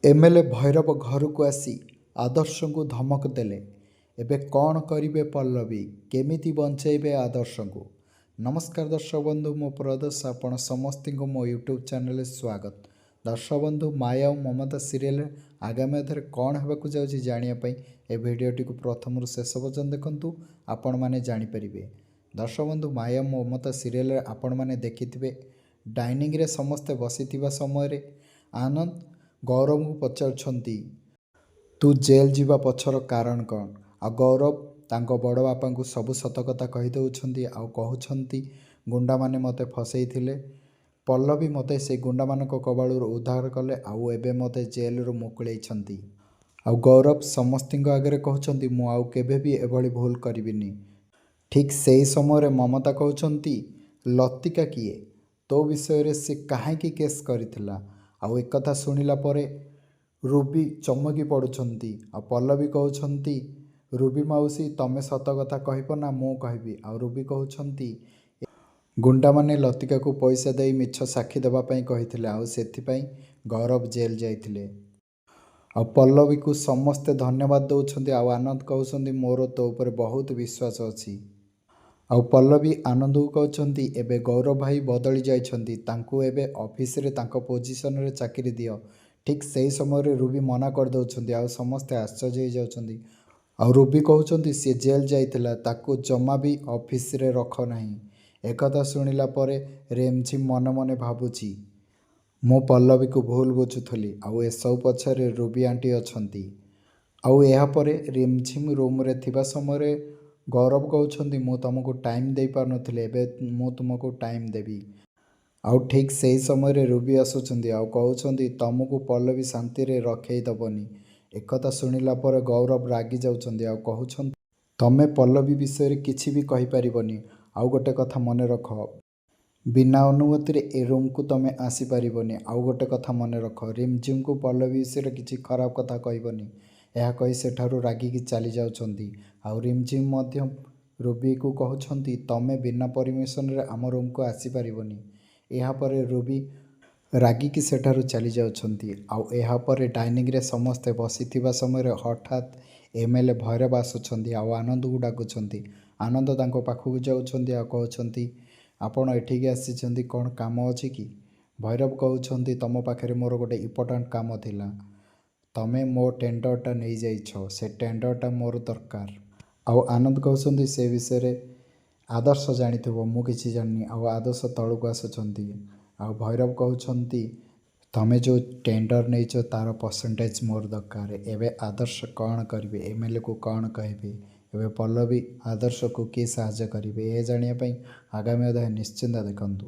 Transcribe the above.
MLA Bhairav घर को आसी आदर्श को धमक देले। एबे कौन करिवे पल्लवी, केमिति बंचेबे आदर्श को। नमस्कार दर्शक बंधु, मो प्रदर्श आपण समस्त को मो यूट्यूब चैनल स्वागत। दर्शक बंधु, माया और ममता सीरियल आगामी अध्याय कौन होगा जाऊँगी जानापी ए भिडटी को प्रथम शेष पर्यटन देखूँ, आपण मैंने जानीपर। दर्शक बंधु, माया और ममता सीरियल आपण मैंने देखिथे डाइनिंग रे समस्ते बसी समय आनंद गौरव को पचारुछंती, तू जेल जीवा पछर कारण कौन। आ गौरव तांको बड़ बापा को सबु सत कथा कही दउछंती। आ कहउछंती गुंडा माने मते फसैथिले, पल्लवी मते से गुंडा मानक कबाळुर उद्धार कले, आउ एबे मते जेल रु मुकुळैछंती। आ गौरव समस्तिंक आगे कहउछंती मु आउ केबे भी एभली भूल करिबिनी। ठीक सेही समय ममता कहउछंती लतिका किए, तो विषय रे से काहेकि केस करिथिला। आउ एक कथा सुनिला परे रूबी चमकी पड़ुछंती। आ पल्लवी कहउछंती रूबी मौसी तमे सत कथा कहब ना मु कहबी। आ रूबी कहउछंती गुंडा माने लतिका को पैसा देई मिछ साक्षी देबा पई कहिथिले, आउ सेथिपई गौरव जेल जाइथिले। आ पल्लवी को समस्ते धन्यवाद दउछंती। आ आनंद कहउछंती मोर तो ऊपर बहुत विश्वास अछि। आउ पल्लवी आनंद को कहउछंती एबे गौरव भाई बदली जाइछंती, तांको एबे ऑफिस रे तांको पोजीशन रे चाकरी दियो। ठीक सही समय रूबी मना कर दउछंती। आउ समस्ते आश्चर्य हो जाउछंती। आउ रूबी कहउछंती से जेल जाइथिला, ताको जमा भी ऑफिस रे रख नाही। एकथा सुनिला परे रेमझिम मन मने भाबुची मो पल्लवी को भूल बुझुथली। आउ ए सब पछरे रूबी आंटी अछंती। आउ एहा परे रिमझिम रूम रे थिबा समय गौरव कहउछंती मु तुमको टाइम दे पार नथिले, एबे मु तुमको टाइम देबी। आउ ठीक सही समय रूबी आसुछंती। आउ कहउछंती तुमको पल्लवी शांति रे रखै दबनी। एकथा सुनिला पर गौरव रागी जाउछंती। आउ कहउछंती तमे पल्लवी विषय रे किछि भी कहि परिबनी। आउ गोटे कथा मने रख, बिना अनुमति रे ए रूम को तमे आसी परिबनी। आउ गोटे कथा मने रख, रिमझिम को पल्लवी विषय किछि खराब कथा कहबनी। यह कही सेठारु रागिकी चली जाउछंती। आउ रिमझिम मध्य रूबी को कहउछंती तमे बिना परमिशन रे आम रूम को आसी परिबनी। एहा परे रूबी रागिकी सेठारु चली जाउछंती। आउ एहा परे डाइनिंग रे समस्ते बसिथिबा समय हठात एमएलए भैरव आसुछंती। आउ आनंद को डाकुछंती। आनंद तांको पाखु जाउछंती। आ कहउछंती आपण एठिके आसीछंती, कोन काम अछि कि। भैरव कहउछंती तम पाखरे मोर गोटे इम्पोर्टेंट काम थिला, तमे मो टेंडरटा नहीं जाइछ, से टेंडरटा मोर दरकार। आउ आनंद कहउछंती से विषय रे आदर्श जानिथिबो, मु किछि जानिनी। आउ आदर्श तळକୁ आसुछंती। आउ भैरव कहउछंती तमे जो टेंडर नैछ तार परसेंटेज मोर दरकार। एबे आदर्श कौन करिवे, एमएलए को कौन कहबे, एबे पल्लवी आदर्श को किए साहाय्य करिवे, ए जानिया पई आगामी अध्याय निश्चिंत देखंतु।